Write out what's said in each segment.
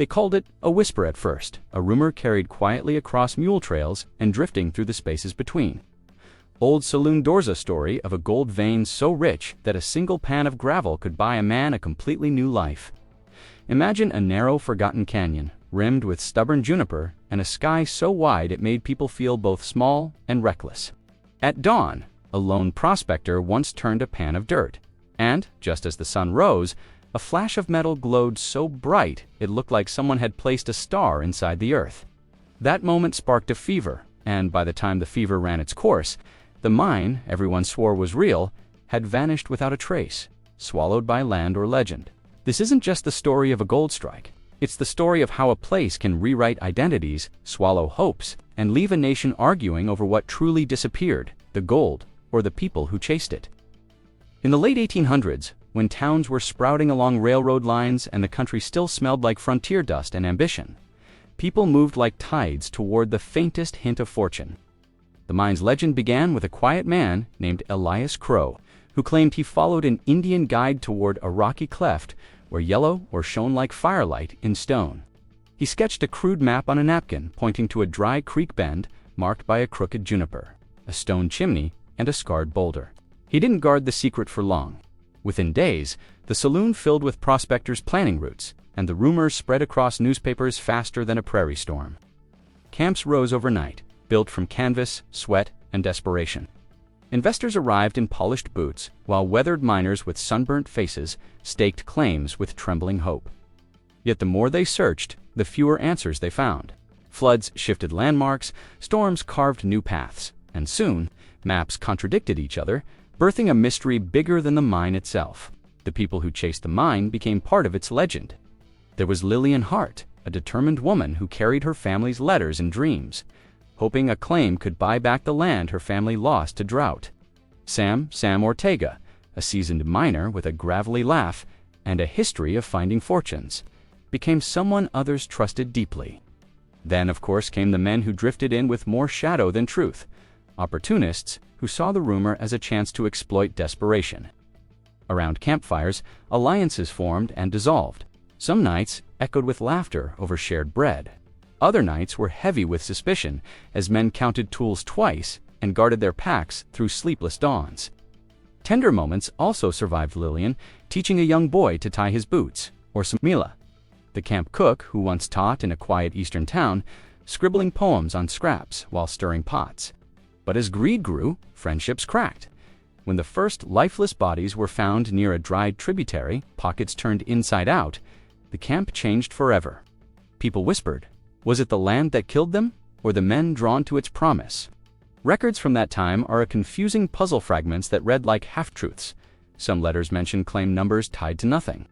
They called it a whisper at first, a rumor carried quietly across mule trails and drifting through the spaces between. Old saloon doors a story of a gold vein so rich that a single pan of gravel could buy a man a completely new life. Imagine a narrow, forgotten canyon, rimmed with stubborn juniper, and a sky so wide it made people feel both small and reckless. At dawn, a lone prospector once turned a pan of dirt, and, just as the sun rose, a flash of metal glowed so bright it looked like someone had placed a star inside the earth. That moment sparked a fever, and by the time the fever ran its course, the mine everyone swore was real had vanished without a trace, swallowed by land or legend. This isn't just the story of a gold strike. It's the story of how a place can rewrite identities, swallow hopes, and leave a nation arguing over what truly disappeared, the gold or the people who chased it. In the late 1800s, when towns were sprouting along railroad lines and the country still smelled like frontier dust and ambition, people moved like tides toward the faintest hint of fortune. The mine's legend began with a quiet man named Elias Crow, who claimed he followed an Indian guide toward a rocky cleft where yellow or shone like firelight in stone. He sketched a crude map on a napkin pointing to a dry creek bend marked by a crooked juniper, a stone chimney, and a scarred boulder. He didn't guard the secret for long. Within days, the saloon filled with prospectors planning routes, and the rumors spread across newspapers faster than a prairie storm. Camps rose overnight, built from canvas, sweat, and desperation. Investors arrived in polished boots, while weathered miners with sunburnt faces staked claims with trembling hope. Yet the more they searched, the fewer answers they found. Floods shifted landmarks, storms carved new paths, and soon, maps contradicted each other, birthing a mystery bigger than the mine itself. The people who chased the mine became part of its legend. There was Lillian Hart, a determined woman who carried her family's letters and dreams, hoping a claim could buy back the land her family lost to drought. Sam Ortega, a seasoned miner with a gravelly laugh and a history of finding fortunes, became someone others trusted deeply. Then, of course, came the men who drifted in with more shadow than truth, opportunists who saw the rumor as a chance to exploit desperation. Around campfires, alliances formed and dissolved. Some nights echoed with laughter over shared bread. Other nights were heavy with suspicion as men counted tools twice and guarded their packs through sleepless dawns. Tender moments also survived Lillian, teaching a young boy to tie his boots, or Samila, the camp cook who once taught in a quiet eastern town, scribbling poems on scraps while stirring pots. But as greed grew, friendships cracked. When the first lifeless bodies were found near a dried tributary, pockets turned inside out, the camp changed forever. People whispered, was it the land that killed them, or the men drawn to its promise? Records from that time are a confusing puzzle fragments that read like half-truths. Some letters mention claim numbers tied to nothing.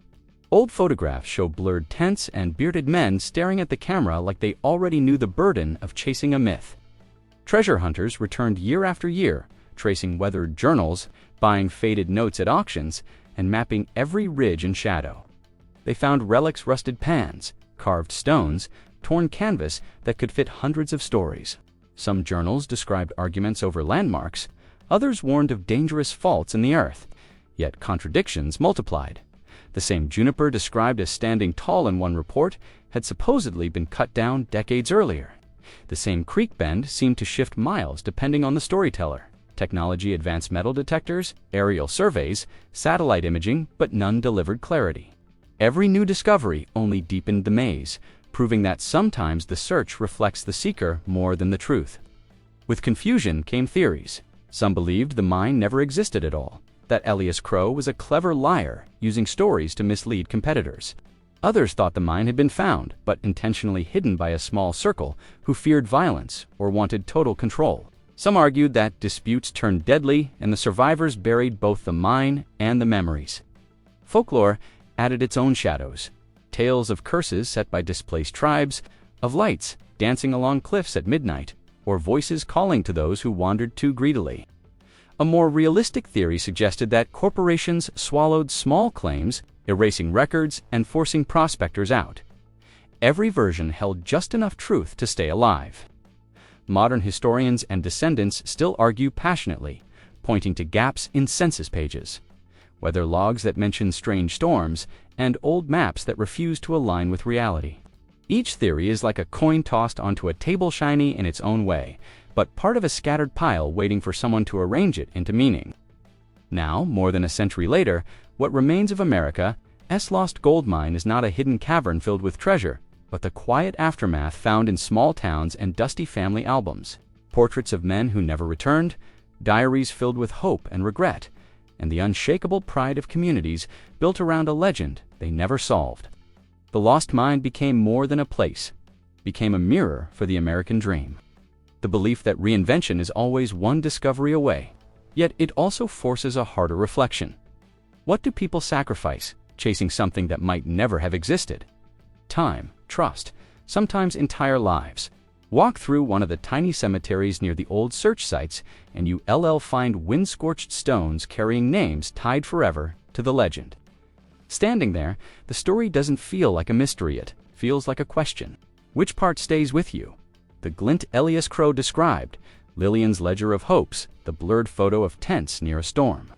Old photographs show blurred tents and bearded men staring at the camera like they already knew the burden of chasing a myth. Treasure hunters returned year after year, tracing weathered journals, buying faded notes at auctions, and mapping every ridge and shadow. They found relics, rusted pans, carved stones, torn canvas that could fit hundreds of stories. Some journals described arguments over landmarks, others warned of dangerous faults in the earth, yet contradictions multiplied. The same juniper described as standing tall in one report had supposedly been cut down decades earlier. The same creek bend seemed to shift miles depending on the storyteller. Technology advanced metal detectors, aerial surveys, satellite imaging, but none delivered clarity. Every new discovery only deepened the maze, proving that sometimes the search reflects the seeker more than the truth. With confusion came theories. Some believed the mine never existed at all, that Elias Crow was a clever liar using stories to mislead competitors. Others thought the mine had been found, but intentionally hidden by a small circle who feared violence or wanted total control. Some argued that disputes turned deadly and the survivors buried both the mine and the memories. Folklore added its own shadows. Tales of curses set by displaced tribes, of lights dancing along cliffs at midnight, or voices calling to those who wandered too greedily. A more realistic theory suggested that corporations swallowed small claims, erasing records and forcing prospectors out. Every version held just enough truth to stay alive. Modern historians and descendants still argue passionately, pointing to gaps in census pages, weather logs that mention strange storms, and old maps that refuse to align with reality. Each theory is like a coin tossed onto a table, shiny in its own way, but part of a scattered pile waiting for someone to arrange it into meaning. Now, more than a century later, what remains of America's lost gold mine is not a hidden cavern filled with treasure, but the quiet aftermath found in small towns and dusty family albums. Portraits of men who never returned, diaries filled with hope and regret, and the unshakable pride of communities built around a legend they never solved. The lost mine became more than a place, became a mirror for the American dream. The belief that reinvention is always one discovery away. Yet it also forces a harder reflection. What do people sacrifice, chasing something that might never have existed? Time, trust, sometimes entire lives. Walk through one of the tiny cemeteries near the old search sites and you'll find wind-scorched stones carrying names tied forever to the legend. Standing there, the story doesn't feel like a mystery, it feels like a question. Which part stays with you? The glint Elias Crow described, Lillian's ledger of hopes, the blurred photo of tents near a storm.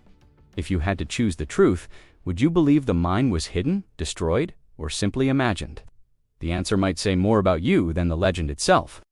If you had to choose the truth, would you believe the mine was hidden, destroyed, or simply imagined? The answer might say more about you than the legend itself.